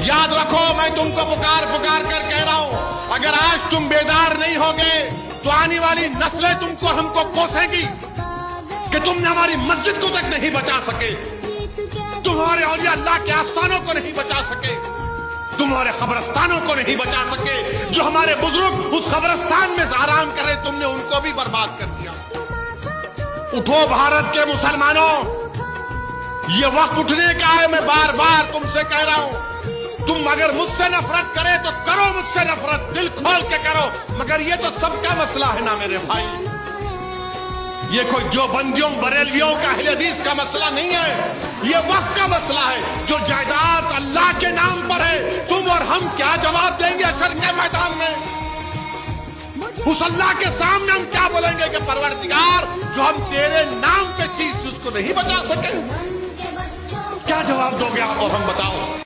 याद रखो, मैं तुमको पुकार पुकार कर कह रहा हूं, अगर आज तुम बेदार नहीं होगे तो आने वाली नस्लें तुमको हमको कोसेंगी कि तुमने हमारी मस्जिद को तक नहीं बचा सके, तुम्हारे औलिया अल्लाह के आस्थानों को नहीं बचा सके, तुम्हारे कब्रस्तानों को नहीं बचा सके। जो हमारे बुजुर्ग उस कब्रस्तान में आराम करे, तुमने उनको भी बर्बाद कर दिया। उठो भारत के मुसलमानों, ये वक्त उठने का है। मैं बार बार तुमसे कह रहा हूं, तुम अगर मुझसे नफरत करे तो करो मुझसे नफरत, दिल खोल के करो, मगर ये तो सबका मसला है ना मेरे भाई। ये कोई जो बंदियों बरेलियों का अहले हदीस का मसला नहीं है, ये वक्त का मसला है। जो जायदाद अल्लाह के नाम पर है, तुम और हम क्या जवाब देंगे हशर के मैदान में? उस अल्लाह के सामने हम क्या बोलेंगे कि परवरदिगार, जो हम तेरे नाम पे चीज उसको नहीं बचा सके? क्या जवाब दोगे आप और हम? बताओ।